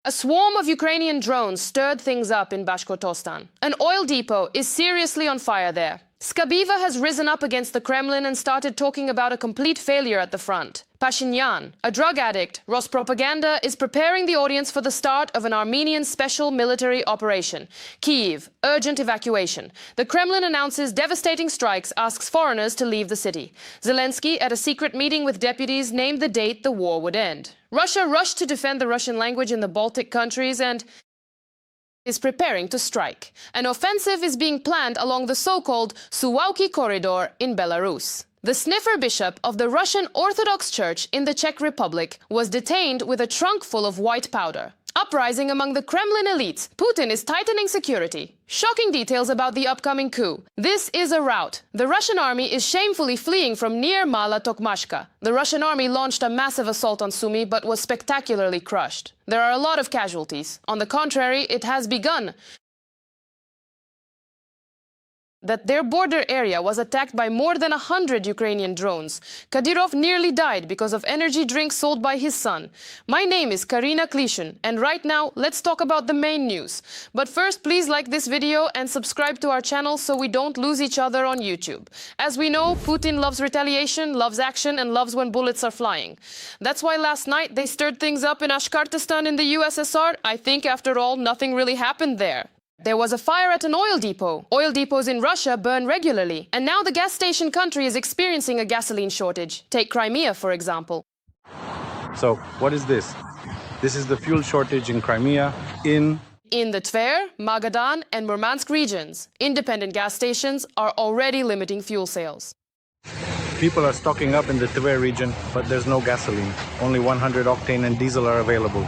A swarm of Ukrainian drones stirred things up in Bashkortostan. An oil depot is seriously on fire there. Skabeyeva has risen up against the Kremlin and started talking about a complete failure at the front. Pashinyan, a drug addict, Rospropaganda, is preparing the audience for the start of an Armenian special military operation. Kyiv, urgent evacuation. The Kremlin announces devastating strikes, asks foreigners to leave the city. Zelenskyy, at a secret meeting with deputies, named the date the war would end. Russia rushed to defend the Russian language in the Baltic countries and is preparing to strike. An offensive is being planned along the so-called Suwałki Corridor in Belarus. The sniffer bishop of the Russian Orthodox Church in the Czech Republic was detained with a trunk full of white powder. Uprising among the Kremlin elites. Putin is tightening security. Shocking details about the upcoming coup. This is a rout. The Russian army is shamefully fleeing from near Mala Tokmachka. The Russian army launched a massive assault on Sumy but was spectacularly crushed. There are a lot of casualties. On the contrary, it has begun that their border area was attacked by more than 100 Ukrainian drones. Kadyrov nearly died because of energy drinks sold by his son. My name is Karina Klishyn, and right now, let's talk about the main news. But first, please like this video and subscribe to our channel so we don't lose each other on YouTube. As we know, Putin loves retaliation, loves action, and loves when bullets are flying. That's why last night they stirred things up in Bashkortostan in the USSR. I think, after all, nothing really happened there. There was a fire at an oil depot. Oil depots in Russia burn regularly. And now the gas station country is experiencing a gasoline shortage. Take Crimea, for example. So, what is this? This is the fuel shortage in Crimea in the Tver, Magadan, and Murmansk regions. Independent gas stations are already limiting fuel sales. People are stocking up in the Tver region, but there's no gasoline. Only 100 octane and diesel are available.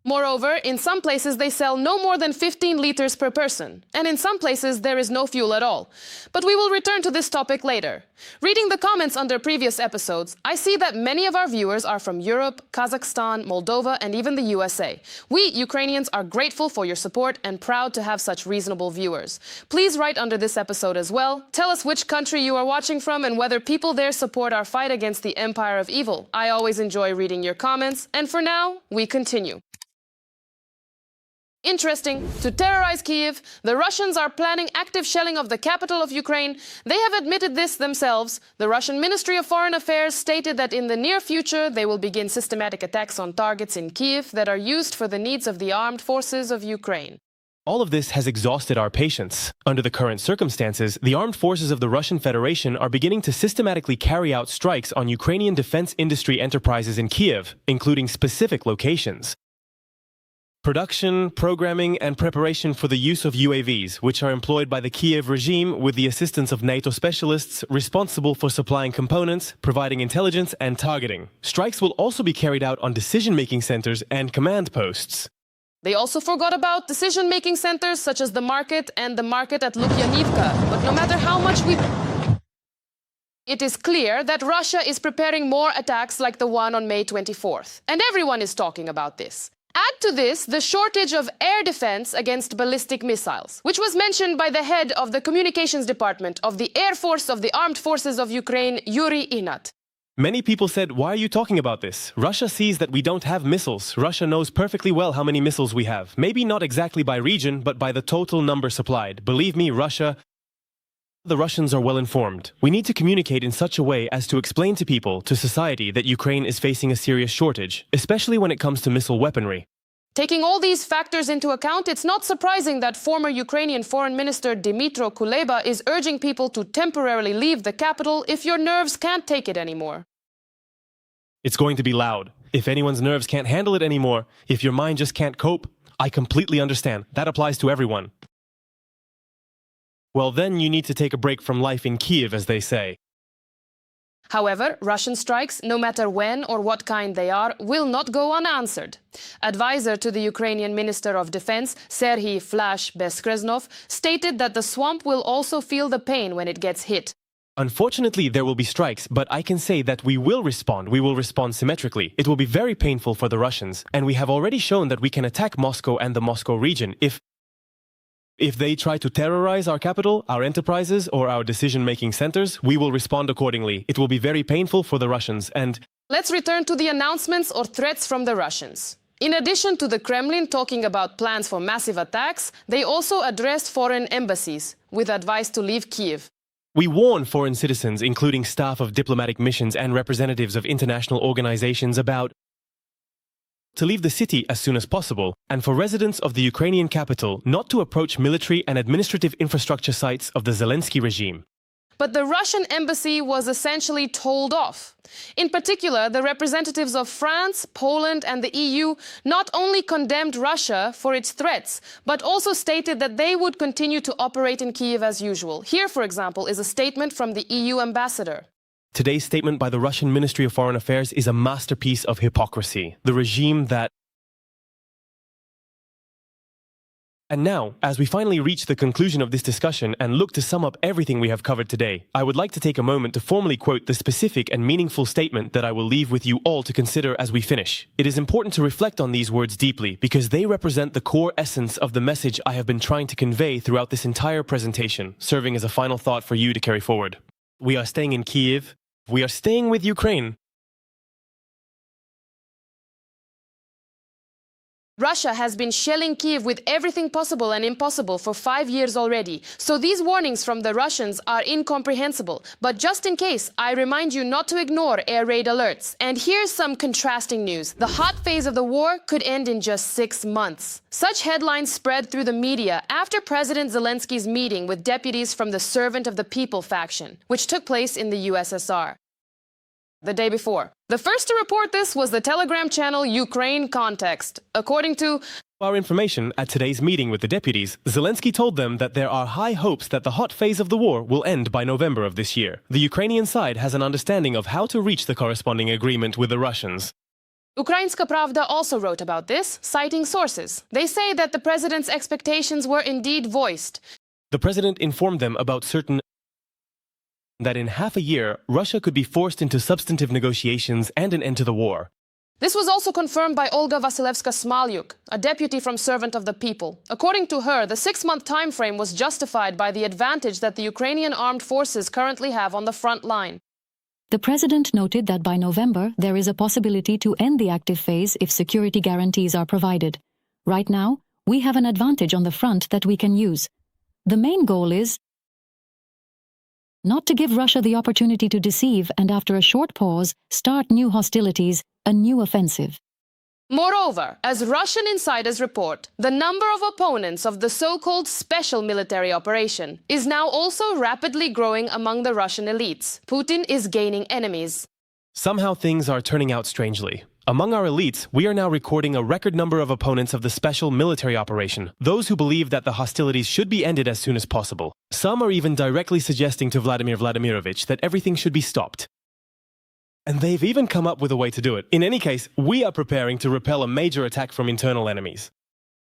Moreover, in some places they sell no more than 15 liters per person, and in some places there is no fuel at all. But we will return to this topic later. Reading the comments under previous episodes, I see that many of our viewers are from Europe, Kazakhstan, Moldova, and even the USA. We, Ukrainians, are grateful for your support and proud to have such reasonable viewers. Please write under this episode as well. Tell us which country you are watching from and whether people there support our fight against the empire of evil. I always enjoy reading your comments, and for now, we continue. Interesting. To terrorize Kyiv, the Russians are planning active shelling of the capital of Ukraine. They have admitted this themselves. The Russian Ministry of Foreign Affairs stated that in the near future they will begin systematic attacks on targets in Kyiv that are used for the needs of the armed forces of Ukraine. All of this has exhausted our patience. Under the current circumstances, the armed forces of the Russian Federation are beginning to systematically carry out strikes on Ukrainian defense industry enterprises in Kyiv, including specific locations. Production, programming, and preparation for the use of UAVs, which are employed by the Kyiv regime with the assistance of NATO specialists responsible for supplying components, providing intelligence, and targeting. Strikes will also be carried out on decision-making centers and command posts. They also forgot about decision-making centers such as the market and the market at Lukyanivka. But no matter how much it is clear that Russia is preparing more attacks like the one on May 24th. And everyone is talking about this. Add to this the shortage of air defense against ballistic missiles, which was mentioned by the head of the communications department of the Air Force of the Armed Forces of Ukraine, Yuri Inat. Many people said, why are you talking about this? Russia sees that we don't have missiles. Russia knows perfectly well how many missiles we have. Maybe not exactly by region, but by the total number supplied. Believe me, the Russians are well informed. We need to communicate in such a way as to explain to people, to society, that Ukraine is facing a serious shortage, especially when it comes to missile weaponry. Taking all these factors into account, it's not surprising that former Ukrainian Foreign Minister Dmytro Kuleba is urging people to temporarily leave the capital if your nerves can't take it anymore. It's going to be loud. If anyone's nerves can't handle it anymore, if your mind just can't cope, I completely understand. That applies to everyone. Well, then you need to take a break from life in Kyiv, as they say. However, Russian strikes, no matter when or what kind they are, will not go unanswered. Advisor to the Ukrainian Minister of Defense, Serhiy Flash Beskreznov, stated that the swamp will also feel the pain when it gets hit. Unfortunately, there will be strikes, but I can say that we will respond. We will respond symmetrically. It will be very painful for the Russians, and we have already shown that we can attack Moscow and the Moscow region if If they try to terrorize our capital, our enterprises, or our decision-making centers, we will respond accordingly. It will be very painful for the Russians, and Let's return to the announcements or threats from the Russians. In addition to the Kremlin talking about plans for massive attacks, they also addressed foreign embassies with advice to leave Kyiv. we warn foreign citizens, including staff of diplomatic missions and representatives of international organizations, about to leave the city as soon as possible, and for residents of the Ukrainian capital not to approach military and administrative infrastructure sites of the Zelenskyy regime. But the Russian embassy was essentially told off. In particular, the representatives of France, Poland and the EU not only condemned Russia for its threats, but also stated that they would continue to operate in Kyiv as usual. Here, for example, is a statement from the EU ambassador. Today's statement by the Russian Ministry of Foreign Affairs is a masterpiece of hypocrisy. The regime that... And now, as we finally reach the conclusion of this discussion and look to sum up everything we have covered today, I would like to take a moment to formally quote the specific and meaningful statement that I will leave with you all to consider as we finish. It is important to reflect on these words deeply because they represent the core essence of the message I have been trying to convey throughout this entire presentation, serving as a final thought for you to carry forward. We are staying in Kyiv. We are staying with Ukraine. Russia has been shelling Kyiv with everything possible and impossible for 5 years already, so these warnings from the Russians are incomprehensible. But just in case, I remind you not to ignore air raid alerts. And here's some contrasting news. The hot phase of the war could end in just 6 months. Such headlines spread through the media after President Zelenskyy's meeting with deputies from the Servant of the People faction, which took place in the USSR the day before. The first to report this was the Telegram channel Ukraine Context. According to our information at today's meeting with the deputies, Zelenskyy told them that there are high hopes that the hot phase of the war will end by November of this year. The Ukrainian side has an understanding of how to reach the corresponding agreement with the Russians. Ukrainska Pravda also wrote about this, citing sources. They say that the president's expectations were indeed voiced. The president informed them about certain that in half a year, Russia could be forced into substantive negotiations and an end to the war. This was also confirmed by Olga Vasilevska-Smalyuk, a deputy from Servant of the People. According to her, the 6-month time frame was justified by the advantage that the Ukrainian armed forces currently have on the front line. The president noted that by November, there is a possibility to end the active phase if security guarantees are provided. Right now, we have an advantage on the front that we can use. The main goal is not to give Russia the opportunity to deceive and, after a short pause, start new hostilities, a new offensive. Moreover, as Russian insiders report, the number of opponents of the so-called special military operation is now also rapidly growing among the Russian elites. Putin is gaining enemies. Somehow things are turning out strangely. Among our elites, we are now recording a record number of opponents of the special military operation, those who believe that the hostilities should be ended as soon as possible. Some are even directly suggesting to Vladimir Vladimirovich that everything should be stopped. And they've even come up with a way to do it. In any case, we are preparing to repel a major attack from internal enemies.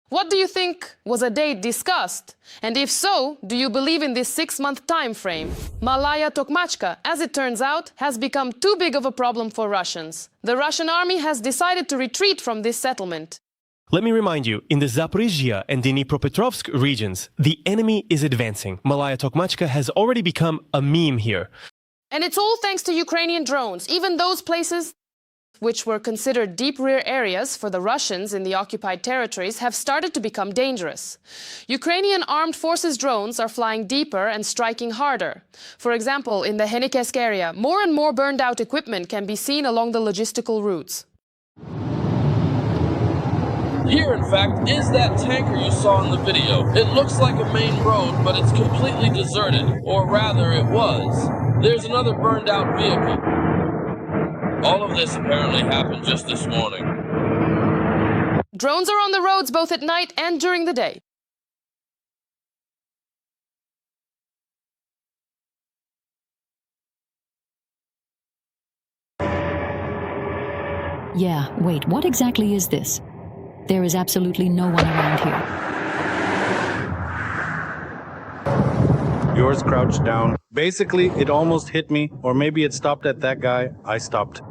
What do you think? Was a date discussed? And if so, do you believe in this 6-month time frame? Mala Tokmachka, as it turns out, has become too big of a problem for Russians. The Russian army has decided to retreat from this settlement. Let me remind you, in the Zaporizhia and Dnipropetrovsk regions, the enemy is advancing. Mala Tokmachka has already become a meme here. And it's all thanks to Ukrainian drones. Even those places which were considered deep rear areas for the Russians in the occupied territories have started to become dangerous. Ukrainian armed forces drones are flying deeper and striking harder. For example, in the Henikesk area, more and more burned out equipment can be seen along the logistical routes. Here, in fact, is that tanker you saw in the video. It looks like a main road, but it's completely deserted, or rather it was. There's another burned out vehicle. All of this apparently happened just this morning. Drones are on the roads both at night and during the day. Yeah, wait, what exactly is this? There is absolutely no one around here. Yours crouched down. Basically, it almost hit me, or maybe it stopped at that guy. I stopped.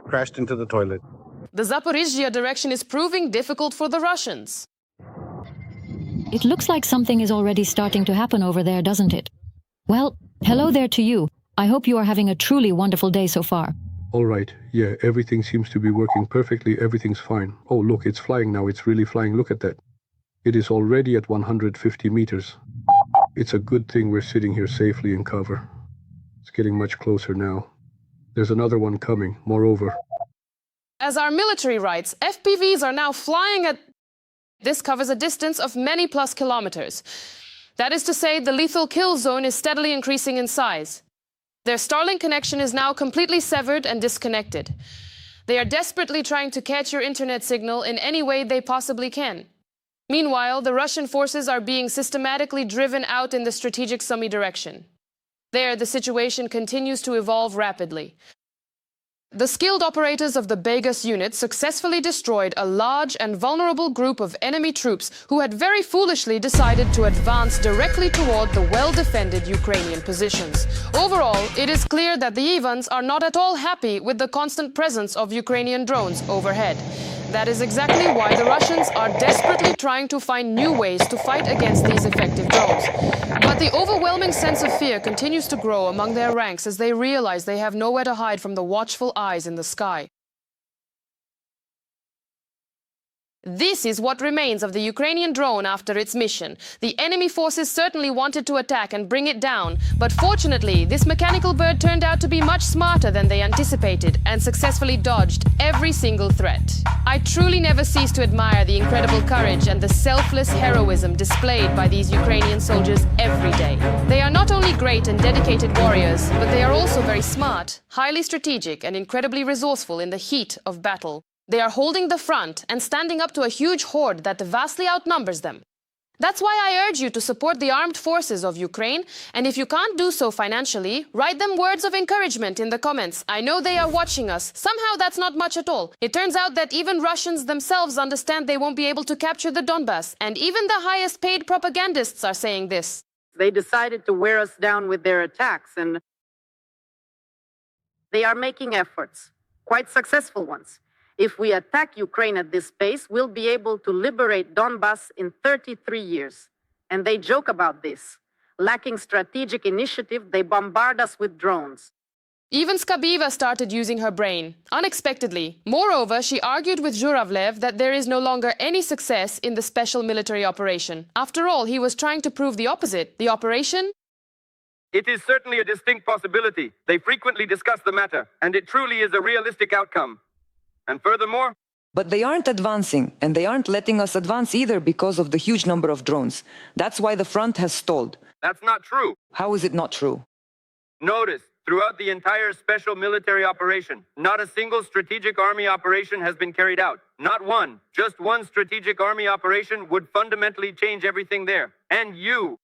Crashed into the toilet. The Zaporizhia direction is proving difficult for the Russians. It looks like something is already starting to happen over there, doesn't it? Well, hello there to you. I hope you are having a truly wonderful day so far. All right, yeah, everything seems to be working perfectly, everything's fine. Oh, look, it's flying now, it's really flying, look at that. It is already at 150 meters. It's a good thing we're sitting here safely in cover. It's getting much closer now. There's another one coming, moreover. As our military writes, FPVs are now flying at... This covers a distance of many plus kilometers. That is to say, the lethal kill zone is steadily increasing in size. Their Starlink connection is now completely severed and disconnected. They are desperately trying to catch your internet signal in any way they possibly can. Meanwhile, the Russian forces are being systematically driven out in the strategic Sumy direction. There, the situation continues to evolve rapidly. The skilled operators of the Begas unit successfully destroyed a large and vulnerable group of enemy troops who had very foolishly decided to advance directly toward the well-defended Ukrainian positions. Overall, it is clear that the Ivans are not at all happy with the constant presence of Ukrainian drones overhead. That is exactly why the Russians are desperately trying to find new ways to fight against these effective drones. But the overwhelming sense of fear continues to grow among their ranks as they realize they have nowhere to hide from the watchful eyes in the sky. This is what remains of the Ukrainian drone after its mission. The enemy forces certainly wanted to attack and bring it down, but fortunately, this mechanical bird turned out to be much smarter than they anticipated and successfully dodged every single threat. I truly never cease to admire the incredible courage and the selfless heroism displayed by these Ukrainian soldiers every day. They are not only great and dedicated warriors, but they are also very smart, highly strategic, and incredibly resourceful in the heat of battle. They are holding the front and standing up to a huge horde that vastly outnumbers them. That's why I urge you to support the armed forces of Ukraine, and if you can't do so financially, write them words of encouragement in the comments. I know they are watching us. Somehow that's not much at all. It turns out that even Russians themselves understand they won't be able to capture the Donbass, and even the highest paid propagandists are saying this. They decided to wear us down with their attacks, and they are making efforts, quite successful ones. If we attack Ukraine at this pace, we'll be able to liberate Donbass in 33 years. And they joke about this. Lacking strategic initiative, they bombard us with drones. Even Skabeyeva started using her brain, unexpectedly. Moreover, she argued with Zhuravlev that there is no longer any success in the special military operation. After all, he was trying to prove the opposite. The operation? It is certainly a distinct possibility. They frequently discuss the matter, and it truly is a realistic outcome. And furthermore... But they aren't advancing, and they aren't letting us advance either because of the huge number of drones. That's why the front has stalled. That's not true. How is it not true? Notice, throughout the entire special military operation, not a single strategic army operation has been carried out. Not one. Just one strategic army operation would fundamentally change everything there. And you...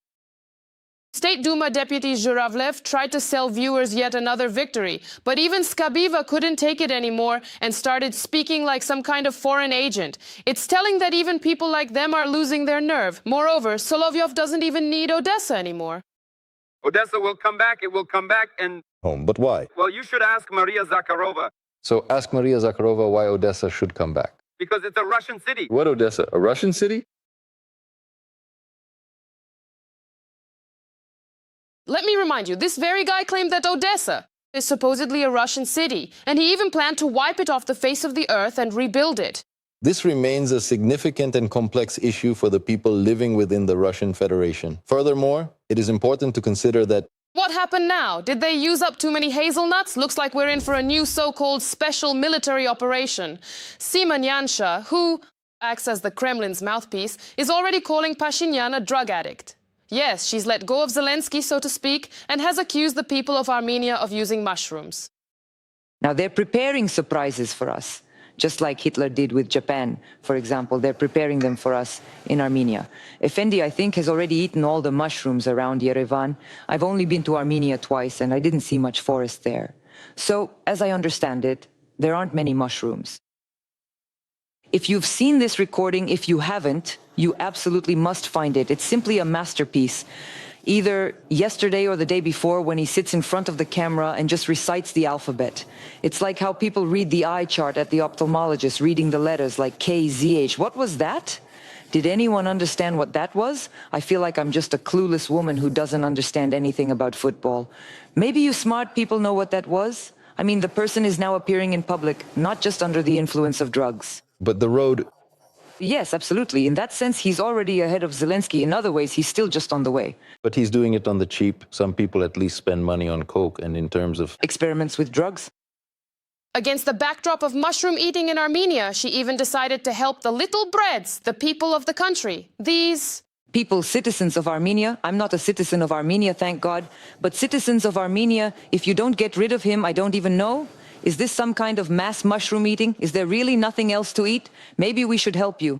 State Duma Deputy Zhuravlev tried to sell viewers yet another victory, but even Skabeyeva couldn't take it anymore and started speaking like some kind of foreign agent. It's telling that even people like them are losing their nerve. Moreover, Solovyov doesn't even need Odessa anymore. Odessa will come back, it will come back, and... Home, but why? Well, you should ask Maria Zakharova. So ask Maria Zakharova why Odessa should come back. Because it's a Russian city. What Odessa? A Russian city? Let me remind you, this very guy claimed that Odessa is supposedly a Russian city, and he even planned to wipe it off the face of the earth and rebuild it. This remains a significant and complex issue for the people living within the Russian Federation. Furthermore, it is important to consider that... What happened now? Did they use up too many hazelnuts? Looks like we're in for a new so-called special military operation. Sima Nyansha, who acts as the Kremlin's mouthpiece, is already calling Pashinyan a drug addict. Yes, she's let go of Zelenskyy, so to speak, and has accused the people of Armenia of using mushrooms. Now they're preparing surprises for us, just like Hitler did with Japan, for example. They're preparing them for us in Armenia. Effendi, I think, has already eaten all the mushrooms around Yerevan. I've only been to Armenia twice, and I didn't see much forest there. So, as I understand it, there aren't many mushrooms. If you've seen this recording, if you haven't, you absolutely must find it. It's simply a masterpiece. Either yesterday or the day before, when he sits in front of the camera and just recites the alphabet. It's like how people read the eye chart at the ophthalmologist, reading the letters like K, Z, H. What was that? Did anyone understand what that was? I feel like I'm just a clueless woman who doesn't understand anything about football. Maybe you smart people know what that was? I mean, the person is now appearing in public, not just under the influence of drugs. But the road... Yes, absolutely. In that sense, he's already ahead of Zelenskyy. In other ways, he's still just on the way. But he's doing it on the cheap. Some people at least spend money on coke, and in terms of... Experiments with drugs? Against the backdrop of mushroom eating in Armenia, she even decided to help the little breads, the people of the country. These... People, citizens of Armenia. I'm not a citizen of Armenia, thank God. But citizens of Armenia, if you don't get rid of him, I don't even know. Is this some kind of mass mushroom eating? Is there really nothing else to eat? Maybe we should help you.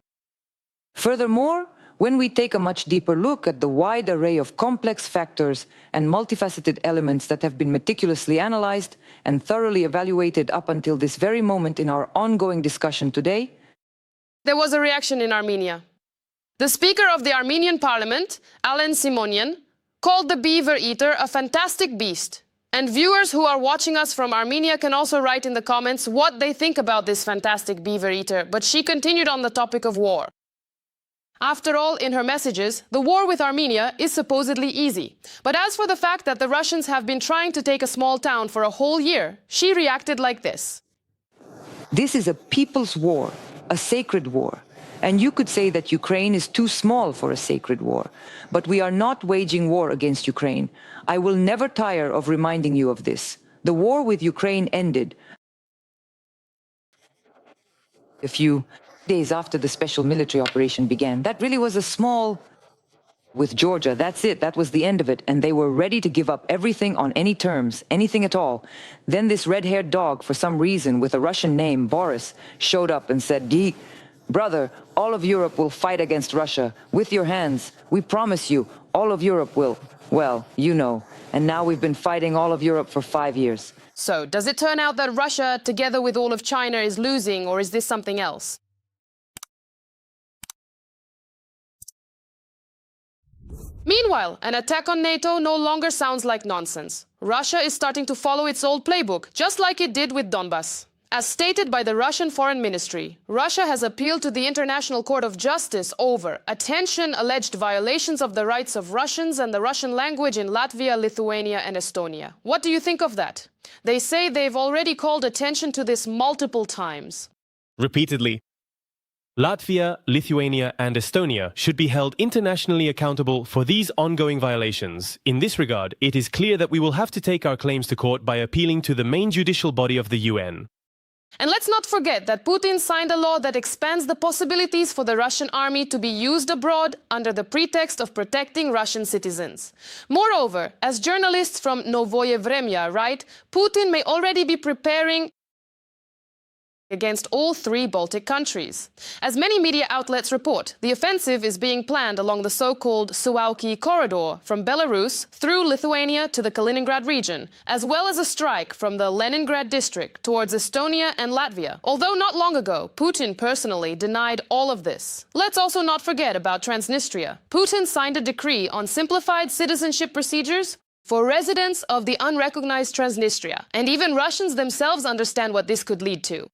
Furthermore, when we take a much deeper look at the wide array of complex factors and multifaceted elements that have been meticulously analyzed and thoroughly evaluated up until this very moment in our ongoing discussion today, There was a reaction in Armenia. The Speaker of the Armenian Parliament, Alen Simonyan, called the beaver eater a fantastic beast. And viewers who are watching us from Armenia can also write in the comments what they think about this fantastic beaver eater, but she continued on the topic of war. After all, in her messages, the war with Armenia is supposedly easy. But as for the fact that the Russians have been trying to take a small town for a whole year, she reacted like this. this is a people's war, a sacred war. And you could say that Ukraine is too small for a sacred war. But we are not waging war against Ukraine. I will never tire of reminding you of this. The war with Ukraine ended a few days after the special military operation began. That really was a small... With Georgia, that's it. That was the end of it. And they were ready to give up everything on any terms, anything at all. Then this red-haired dog, for some reason, with a Russian name, Boris, showed up and said, Brother, all of Europe will fight against Russia. With your hands. We promise you, all of Europe will. Well, you know. And now we've been fighting all of Europe for 5 years. So, does it turn out that Russia, together with all of China, is losing, or is this something else? Meanwhile, an attack on NATO no longer sounds like nonsense. Russia is starting to follow its old playbook, just like it did with Donbas. As stated by the Russian Foreign Ministry, Russia has appealed to the International Court of Justice over, attention, alleged violations of the rights of Russians and the Russian language in Latvia, Lithuania and Estonia. What do you think of that? They say they've already called attention to this multiple times. Repeatedly. Latvia, Lithuania and Estonia should be held internationally accountable for these ongoing violations. In this regard, it is clear that we will have to take our claims to court by appealing to the main judicial body of the UN. And let's not forget that Putin signed a law that expands the possibilities for the Russian army to be used abroad under the pretext of protecting Russian citizens. Moreover, as journalists from Novoye Vremya write, Putin may already be preparing against all 3 Baltic countries. As many media outlets report, the offensive is being planned along the so-called Suwałki Corridor from Belarus through Lithuania to the Kaliningrad region, as well as a strike from the Leningrad district towards Estonia and Latvia. Although not long ago, Putin personally denied all of this. Let's also not forget about Transnistria. Putin signed a decree on simplified citizenship procedures for residents of the unrecognized Transnistria, and even Russians themselves understand what this could lead to.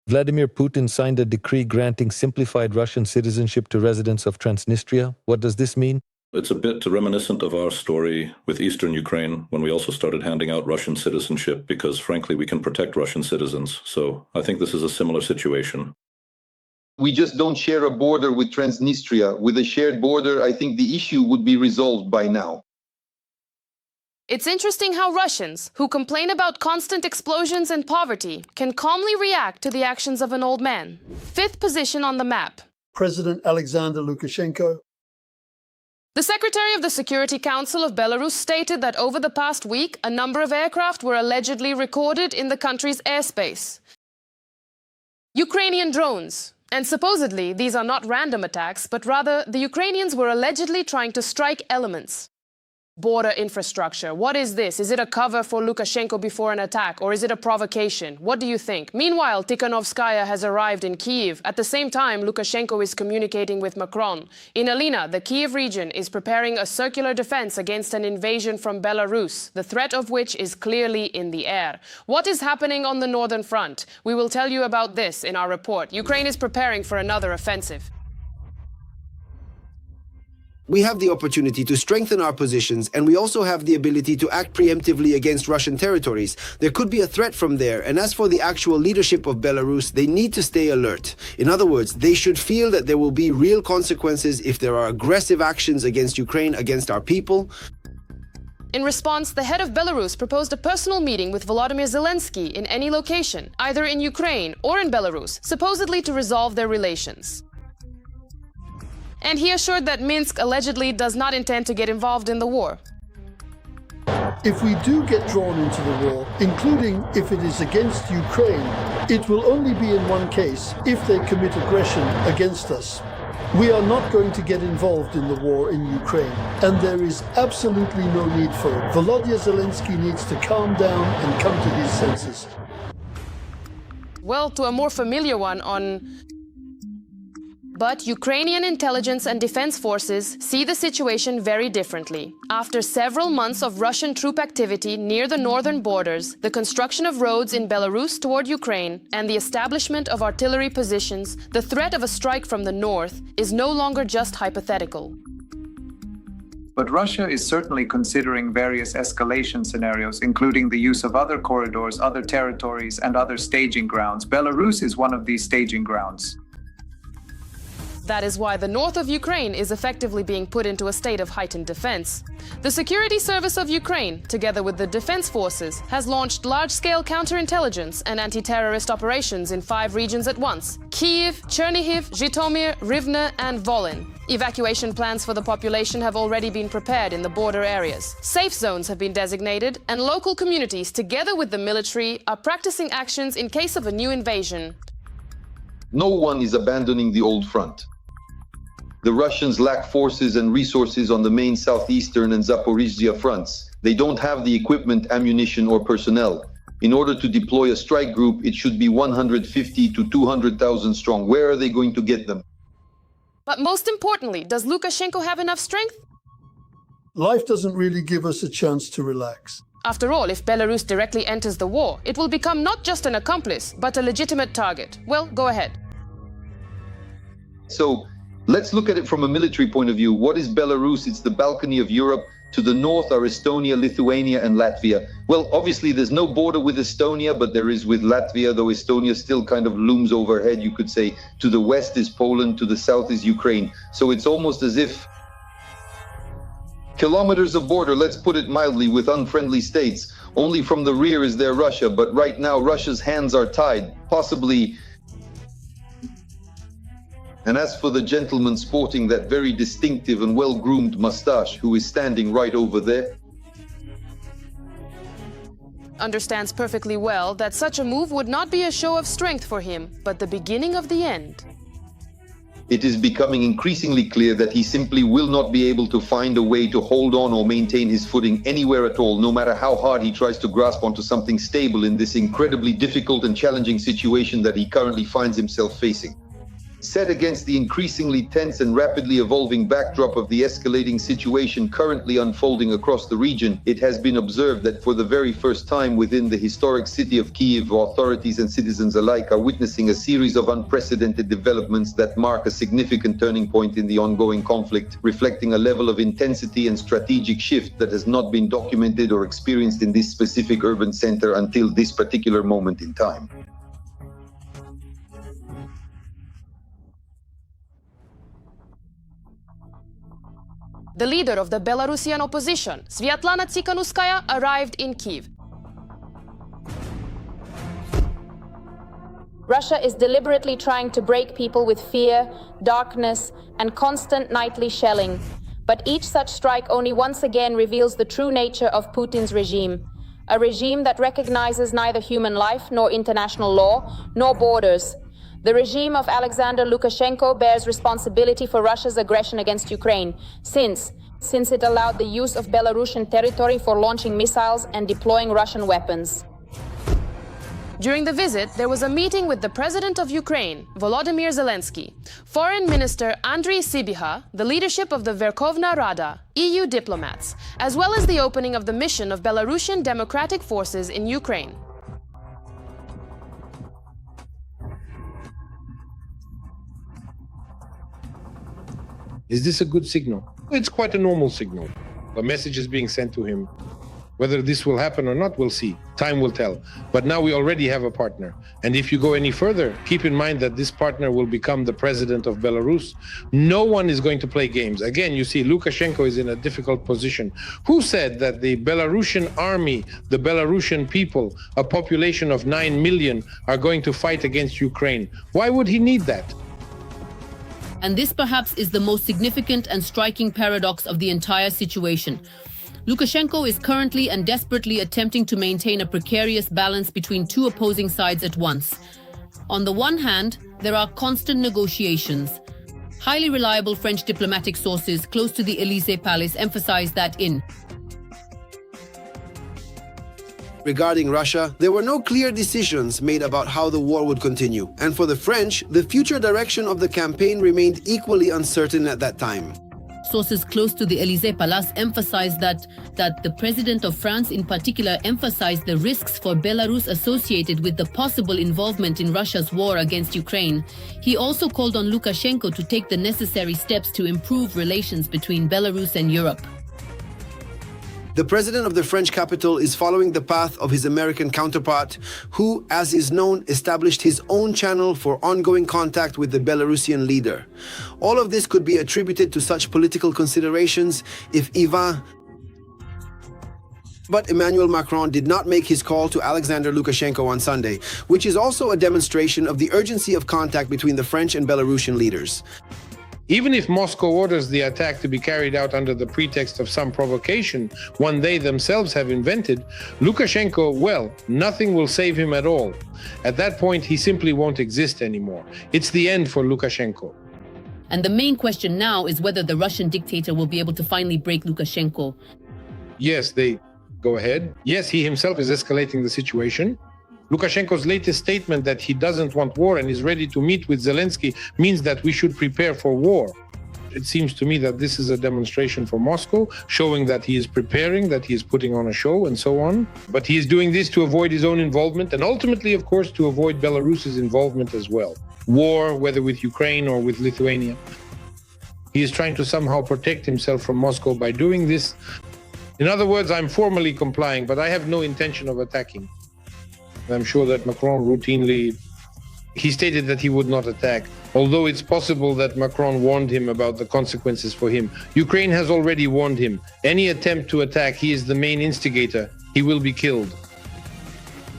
Vladimir Putin signed a decree granting simplified Russian citizenship to residents of Transnistria. What does this mean? It's a bit reminiscent of our story with Eastern Ukraine when we also started handing out Russian citizenship because, frankly, we can protect Russian citizens. So I think this is a similar situation. We just don't share a border with Transnistria. With a shared border, I think the issue would be resolved by now. It's interesting how Russians, who complain about constant explosions and poverty, can calmly react to the actions of an old man. 5th position on the map. President Alexander Lukashenko. The Secretary of the Security Council of Belarus stated that over the past week, a number of aircraft were allegedly recorded in the country's airspace. Ukrainian drones. And supposedly, these are not random attacks, but rather the Ukrainians were allegedly trying to strike elements. Border infrastructure. What is this? Is it a cover for Lukashenko before an attack, or is it a provocation? What do you think? Meanwhile, Tikhanovskaya has arrived in Kyiv. At the same time, Lukashenko is communicating with Macron. In Alina, the Kyiv region is preparing a circular defense against an invasion from Belarus, the threat of which is clearly in the air. What is happening on the northern front? We will tell you about this in our report. Ukraine is preparing for another offensive. We have the opportunity to strengthen our positions, and we also have the ability to act preemptively against Russian territories. There could be a threat from there, and as for the actual leadership of Belarus, they need to stay alert. In other words, they should feel that there will be real consequences if there are aggressive actions against Ukraine, against our people. In response, the head of Belarus proposed a personal meeting with Volodymyr Zelenskyy in any location, either in Ukraine or in Belarus, supposedly to resolve their relations. And he assured that Minsk allegedly does not intend to get involved in the war. If we do get drawn into the war, including if it is against Ukraine, it will only be in one case, if they commit aggression against us. We are not going to get involved in the war in Ukraine, and there is absolutely no need for it. Volodymyr Zelenskyy needs to calm down and come to his senses. Well, to a more familiar one on... But Ukrainian intelligence and defense forces see the situation very differently. After several months of Russian troop activity near the northern borders, the construction of roads in Belarus toward Ukraine, and the establishment of artillery positions, the threat of a strike from the north is no longer just hypothetical. But Russia is certainly considering various escalation scenarios, including the use of other corridors, other territories, and other staging grounds. Belarus is one of these staging grounds. That is why the north of Ukraine is effectively being put into a state of heightened defense. The Security Service of Ukraine, together with the defense forces, has launched large-scale counterintelligence and anti-terrorist operations in 5 regions at once: Kyiv, Chernihiv, Zhytomyr, Rivne, and Volyn. Evacuation plans for the population have already been prepared in the border areas. Safe zones have been designated, and local communities, together with the military, are practicing actions in case of a new invasion. No one is abandoning the old front. The Russians lack forces and resources on the main southeastern and Zaporizhzhia fronts. They don't have the equipment, ammunition, or personnel. In order to deploy a strike group, it should be 150 to 200,000 strong. Where are they going to get them? But most importantly, does Lukashenko have enough strength? Life doesn't really give us a chance to relax. After all, if Belarus directly enters the war, it will become not just an accomplice, but a legitimate target. Well, go ahead. So, let's look at it from a military point of view. What is Belarus? It's the balcony of Europe. To the north are Estonia, Lithuania, and Latvia. Well, obviously there's no border with Estonia, but there is with Latvia, though Estonia still kind of looms overhead, you could say. To the west is Poland, to the south is Ukraine. So it's almost as if kilometers of border, let's put it mildly, with unfriendly states. Only from the rear is there Russia, but right now Russia's hands are tied, possibly. And as for the gentleman sporting that very distinctive and well-groomed mustache, who is standing right over there, understands perfectly well that such a move would not be a show of strength for him, but the beginning of the end. it is becoming increasingly clear that he simply will not be able to find a way to hold on or maintain his footing anywhere at all, no matter how hard he tries to grasp onto something stable in this incredibly difficult and challenging situation that he currently finds himself facing. Set against the increasingly tense and rapidly evolving backdrop of the escalating situation currently unfolding across the region, it has been observed that for the very first time within the historic city of Kyiv, authorities and citizens alike are witnessing a series of unprecedented developments that mark a significant turning point in the ongoing conflict, reflecting a level of intensity and strategic shift that has not been documented or experienced in this specific urban center until this particular moment in time. The leader of the Belarusian opposition, Sviatlana Tsikhanouskaya, arrived in Kyiv. Russia is deliberately trying to break people with fear, darkness, and constant nightly shelling. But each such strike only once again reveals the true nature of Putin's regime. A regime that recognizes neither human life, nor international law, nor borders. The regime of Alexander Lukashenko bears responsibility for Russia's aggression against Ukraine, since it allowed the use of Belarusian territory for launching missiles and deploying Russian weapons. During the visit, there was a meeting with the president of Ukraine, Volodymyr Zelenskyy, Foreign Minister Andriy Sybiha, the leadership of the Verkhovna Rada, EU diplomats, as well as the opening of the mission of Belarusian democratic forces in Ukraine. Is this a good signal? It's quite a normal signal. A message is being sent to him. Whether this will happen or not, we'll see. Time will tell. But now we already have a partner. And if you go any further, keep in mind that this partner will become the president of Belarus. No one is going to play games. Again, you see, Lukashenko is in a difficult position. Who said that the Belarusian army, the Belarusian people, a population of 9 million, are going to fight against Ukraine? Why would he need that? And this perhaps is the most significant and striking paradox of the entire situation. Lukashenko is currently and desperately attempting to maintain a precarious balance between two opposing sides at once. On the one hand, there are constant negotiations. Highly reliable French diplomatic sources close to the Élysée Palace emphasize that Regarding Russia, there were no clear decisions made about how the war would continue. And for the French, the future direction of the campaign remained equally uncertain at that time. Sources close to the Élysée Palace emphasized that the President of France in particular emphasized the risks for Belarus associated with the possible involvement in Russia's war against Ukraine. He also called on Lukashenko to take the necessary steps to improve relations between Belarus and Europe. The president of the French capital is following the path of his American counterpart, who, as is known, established his own channel for ongoing contact with the Belarusian leader. All of this could be attributed to such political considerations if But Emmanuel Macron did not make his call to Alexander Lukashenko on Sunday, which is also a demonstration of the urgency of contact between the French and Belarusian leaders. Even if Moscow orders the attack to be carried out under the pretext of some provocation, one they themselves have invented, Lukashenko, well, nothing will save him at all. At that point, he simply won't exist anymore. It's the end for Lukashenko. And the main question now is whether the Russian dictator will be able to finally break Lukashenko. Yes, they go ahead. Yes, he himself is escalating the situation. Lukashenko's latest statement that he doesn't want war and is ready to meet with Zelenskyy means that we should prepare for war. It seems to me that this is a demonstration for Moscow, showing that he is preparing, that he is putting on a show and so on. But he is doing this to avoid his own involvement and ultimately, of course, to avoid Belarus's involvement as well. War, whether with Ukraine or with Lithuania. He is trying to somehow protect himself from Moscow by doing this. In other words, I'm formally complying, but I have no intention of attacking. I'm sure that Macron he stated that he would not attack, although it's possible that Macron warned him about the consequences for him. Ukraine has already warned him. Any attempt to attack, he is the main instigator. He will be killed.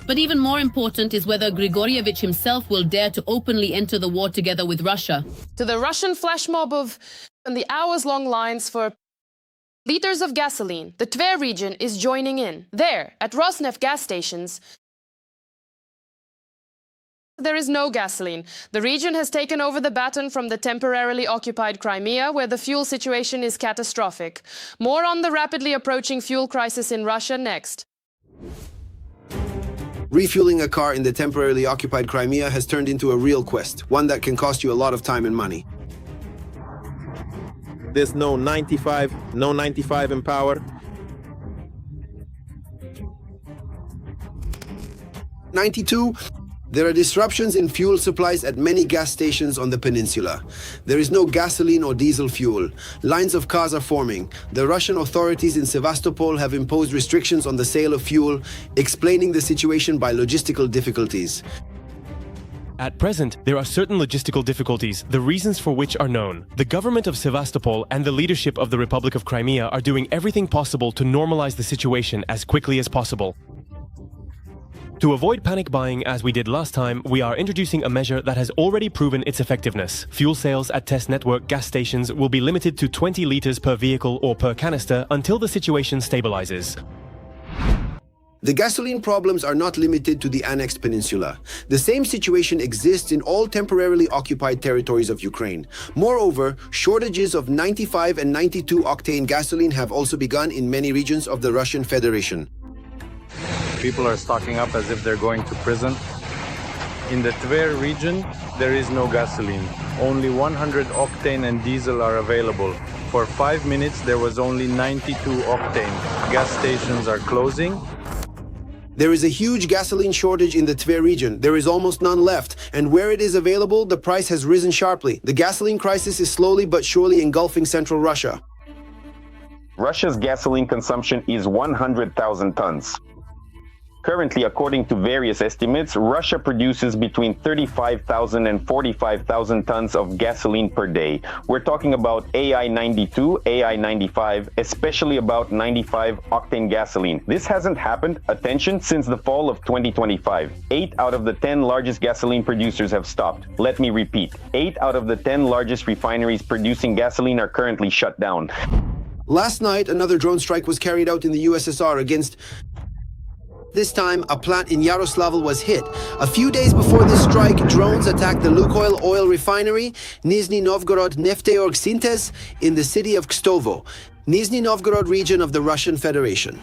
But even more important is whether Grigorievich himself will dare to openly enter the war together with Russia. To the Russian flash mob and the hours-long lines for liters of gasoline, the Tver region is joining in. There, at Rosneft gas stations, there is no gasoline. The region has taken over the baton from the temporarily occupied Crimea, where the fuel situation is catastrophic. More on the rapidly approaching fuel crisis in Russia next. Refueling a car in the temporarily occupied Crimea has turned into a real quest, one that can cost you a lot of time and money. There's no 95 in power. 92. There are disruptions in fuel supplies at many gas stations on the peninsula. There is no gasoline or diesel fuel. Lines of cars are forming. The Russian authorities in Sevastopol have imposed restrictions on the sale of fuel, explaining the situation by logistical difficulties. At present, there are certain logistical difficulties, the reasons for which are known. The government of Sevastopol and the leadership of the Republic of Crimea are doing everything possible to normalize the situation as quickly as possible. To avoid panic buying as we did last time, we are introducing a measure that has already proven its effectiveness. Fuel sales at test network gas stations will be limited to 20 liters per vehicle or per canister until the situation stabilizes. The gasoline problems are not limited to the annexed peninsula. The same situation exists in all temporarily occupied territories of Ukraine. Moreover, shortages of 95 and 92 octane gasoline have also begun in many regions of the Russian Federation. People are stocking up as if they're going to prison. In the Tver region, there is no gasoline. Only 100 octane and diesel are available. For 5 minutes, there was only 92 octane. Gas stations are closing. There is a huge gasoline shortage in the Tver region. There is almost none left, and where it is available, the price has risen sharply. The gasoline crisis is slowly but surely engulfing central Russia. Russia's gasoline consumption is 100,000 tons. Currently, according to various estimates, Russia produces between 35,000 and 45,000 tons of gasoline per day. We're talking about AI-92, AI-95, especially about 95 octane gasoline. This hasn't happened, attention, since the fall of 2025. 8 out of the 10 largest gasoline producers have stopped. Let me repeat, 8 out of the 10 largest refineries producing gasoline are currently shut down. Last night, another drone strike was carried out in the USSR against... This time, a plant in Yaroslavl was hit. A few days before this strike, drones attacked the Lukoil oil refinery, Nizhny Novgorod Nefteyorg Syntez, in the city of Kstovo, Nizhny Novgorod region of the Russian Federation.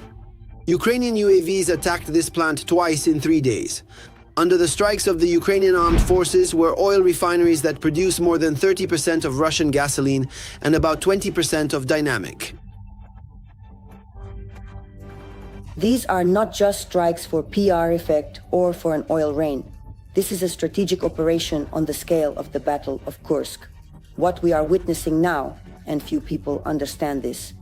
Ukrainian UAVs attacked this plant twice in 3 days. Under the strikes of the Ukrainian armed forces were oil refineries that produce more than 30% of Russian gasoline and about 20% of dynamic. These are not just strikes for PR effect or for an oil rain. This is a strategic operation on the scale of the Battle of Kursk. What we are witnessing now, and few people understand this,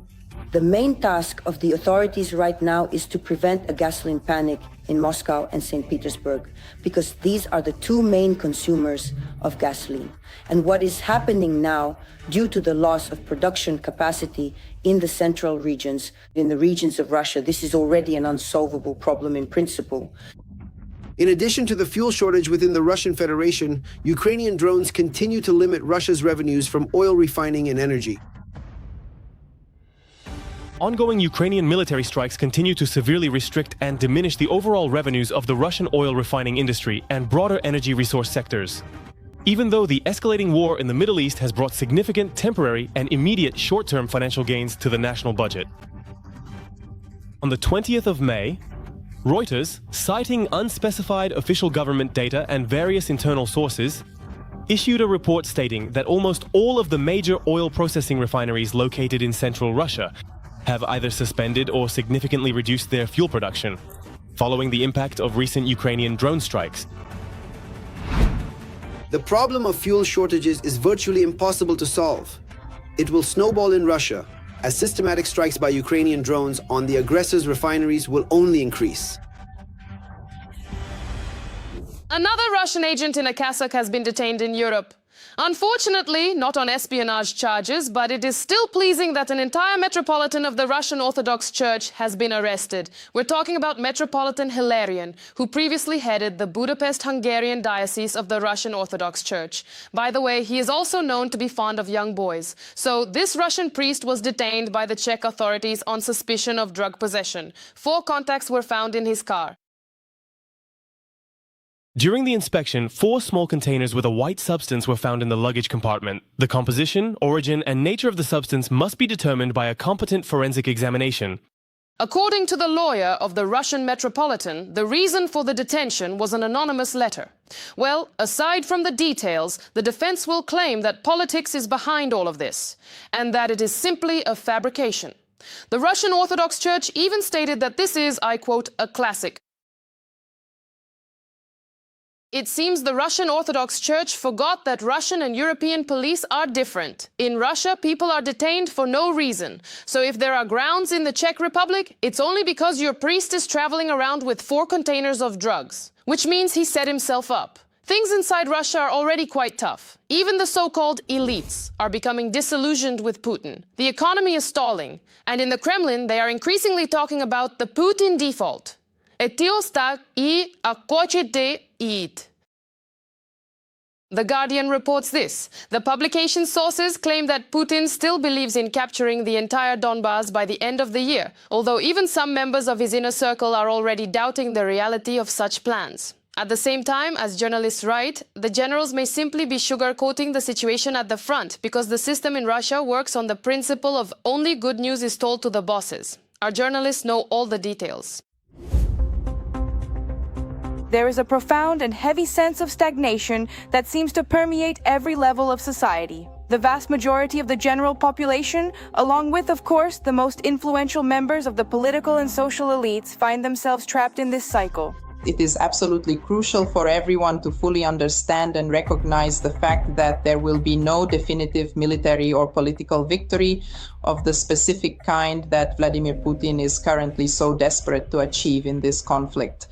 the main task of the authorities right now is to prevent a gasoline panic in Moscow and St. Petersburg, because these are the two main consumers of gasoline. And what is happening now, due to the loss of production capacity in the central regions, in the regions of Russia, this is already an unsolvable problem in principle. In addition to the fuel shortage within the Russian Federation, Ukrainian drones continue to limit Russia's revenues from oil refining and energy. Ongoing Ukrainian military strikes continue to severely restrict and diminish the overall revenues of the Russian oil refining industry and broader energy resource sectors. Even though the escalating war in the Middle East has brought significant temporary and immediate short-term financial gains to the national budget. On the 20th of May, Reuters, citing unspecified official government data and various internal sources, issued a report stating that almost all of the major oil processing refineries located in central Russia have either suspended or significantly reduced their fuel production, following the impact of recent Ukrainian drone strikes. The problem of fuel shortages is virtually impossible to solve. It will snowball in Russia, as systematic strikes by Ukrainian drones on the aggressor's refineries will only increase. Another Russian agent in a cassock has been detained in Europe. Unfortunately, not on espionage charges, but it is still pleasing that an entire metropolitan of the Russian Orthodox Church has been arrested. We're talking about Metropolitan Hilarion, who previously headed the Budapest-Hungarian Diocese of the Russian Orthodox Church. By the way, he is also known to be fond of young boys. So this Russian priest was detained by the Czech authorities on suspicion of drug possession. 4 contacts were found in his car. During the inspection, 4 small containers with a white substance were found in the luggage compartment. The composition, origin, and nature of the substance must be determined by a competent forensic examination. According to the lawyer of the Russian Metropolitan, the reason for the detention was an anonymous letter. Well, aside from the details, the defense will claim that politics is behind all of this, and that it is simply a fabrication. The Russian Orthodox Church even stated that this is, I quote, a classic. It seems the Russian Orthodox Church forgot that Russian and European police are different. In Russia, people are detained for no reason. So if there are grounds in the Czech Republic, it's only because your priest is traveling around with 4 containers of drugs, which means he set himself up. Things inside Russia are already quite tough. Even the so-called elites are becoming disillusioned with Putin. The economy is stalling, and in the Kremlin, they are increasingly talking about the Putin default. The Guardian reports this. The publication's sources claim that Putin still believes in capturing the entire Donbas by the end of the year, although even some members of his inner circle are already doubting the reality of such plans. At the same time, as journalists write, the generals may simply be sugarcoating the situation at the front because the system in Russia works on the principle of only good news is told to the bosses. Our journalists know all the details. There is a profound and heavy sense of stagnation that seems to permeate every level of society. The vast majority of the general population, along with, of course, the most influential members of the political and social elites, find themselves trapped in this cycle. It is absolutely crucial for everyone to fully understand and recognize the fact that there will be no definitive military or political victory of the specific kind that Vladimir Putin is currently so desperate to achieve in this conflict.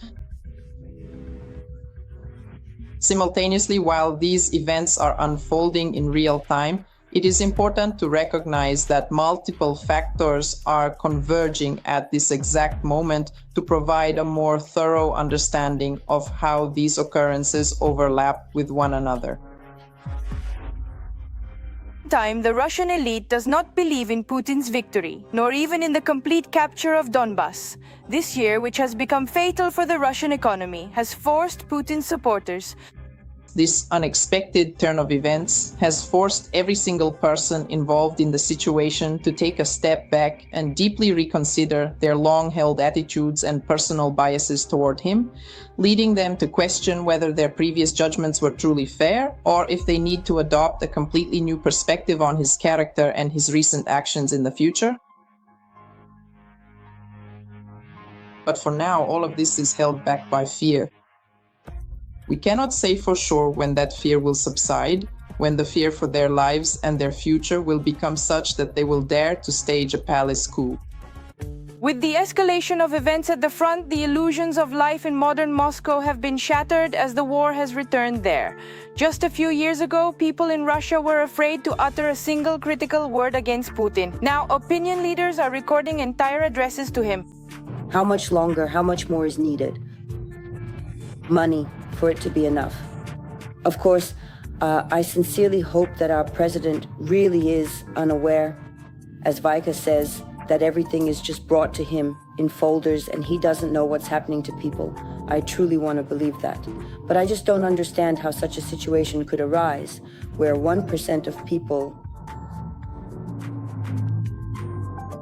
Simultaneously, while these events are unfolding in real time, it is important to recognize that multiple factors are converging at this exact moment to provide a more thorough understanding of how these occurrences overlap with one another. The Russian elite does not believe in Putin's victory, nor even in the complete capture of Donbas. This year, which has become fatal for the Russian economy, has forced Putin's supporters. This unexpected turn of events has forced every single person involved in the situation to take a step back and deeply reconsider their long-held attitudes and personal biases toward him, leading them to question whether their previous judgments were truly fair or if they need to adopt a completely new perspective on his character and his recent actions in the future. But for now, all of this is held back by fear. We cannot say for sure when that fear will subside, when the fear for their lives and their future will become such that they will dare to stage a palace coup. With the escalation of events at the front, the illusions of life in modern Moscow have been shattered as the war has returned there. Just a few years ago, people in Russia were afraid to utter a single critical word against Putin. Now, opinion leaders are recording entire addresses to him. How much longer, how much more is needed? Money for it to be enough. Of course, I sincerely hope that our president really is unaware, as Vika says, that everything is just brought to him in folders and he doesn't know what's happening to people. I truly want to believe that. But I just don't understand how such a situation could arise where 1% of people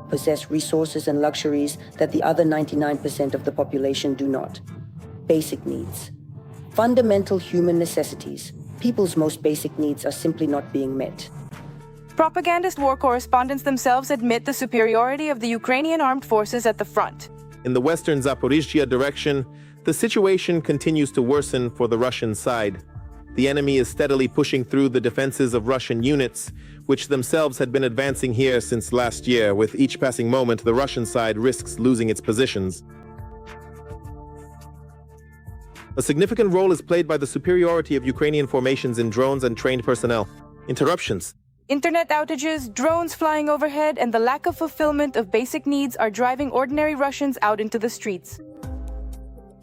possess resources and luxuries that the other 99% of the population do not. Basic needs. Fundamental human necessities. People's most basic needs are simply not being met. Propagandist war correspondents themselves admit the superiority of the Ukrainian armed forces at the front. In the western Zaporizhzhia direction, the situation continues to worsen for the Russian side. The enemy is steadily pushing through the defenses of Russian units, which themselves had been advancing here since last year. With each passing moment, the Russian side risks losing its positions. A significant role is played by the superiority of Ukrainian formations in drones and trained personnel. Interruptions. Internet outages, drones flying overhead, and the lack of fulfillment of basic needs are driving ordinary Russians out into the streets.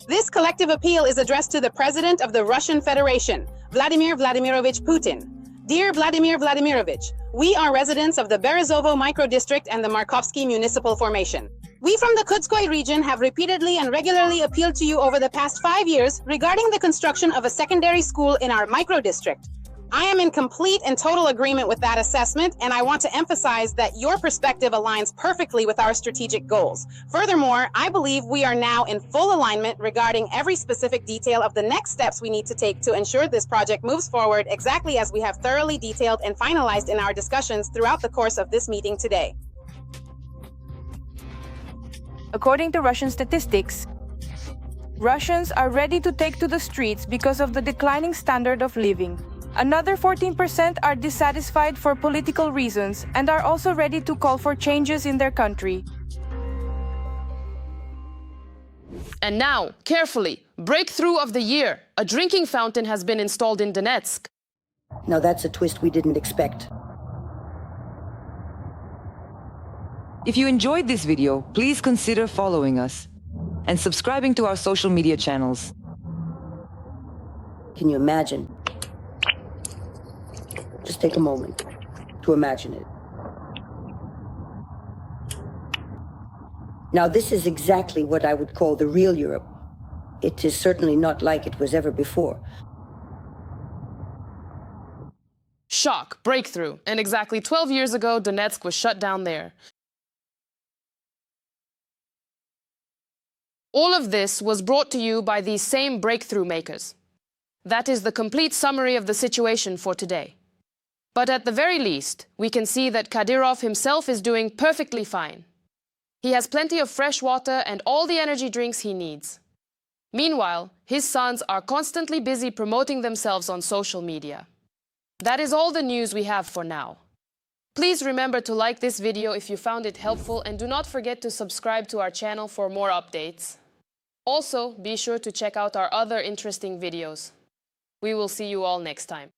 This collective appeal is addressed to the President of the Russian Federation, Vladimir Vladimirovich Putin. Dear Vladimir Vladimirovich, we are residents of the Berezovo microdistrict and the Markovsky municipal formation. We from the Kutskoy region have repeatedly and regularly appealed to you over the past 5 years regarding the construction of a secondary school in our microdistrict. I am in complete and total agreement with that assessment, and I want to emphasize that your perspective aligns perfectly with our strategic goals. Furthermore, I believe we are now in full alignment regarding every specific detail of the next steps we need to take to ensure this project moves forward exactly as we have thoroughly detailed and finalized in our discussions throughout the course of this meeting today. According to Russian statistics, Russians are ready to take to the streets because of the declining standard of living. Another 14% are dissatisfied for political reasons and are also ready to call for changes in their country. And now, carefully, breakthrough of the year. A drinking fountain has been installed in Donetsk. Now that's a twist we didn't expect. If you enjoyed this video, please consider following us and subscribing to our social media channels. Can you imagine? Just take a moment to imagine it. Now, this is exactly what I would call the real Europe. It is certainly not like it was ever before. Shock, breakthrough, and exactly 12 years ago, Donetsk was shut down there. All of this was brought to you by these same breakthrough makers. That is the complete summary of the situation for today. But at the very least, we can see that Kadyrov himself is doing perfectly fine. He has plenty of fresh water and all the energy drinks he needs. Meanwhile, his sons are constantly busy promoting themselves on social media. That is all the news we have for now. Please remember to like this video if you found it helpful, and do not forget to subscribe to our channel for more updates. Also, be sure to check out our other interesting videos. We will see you all next time.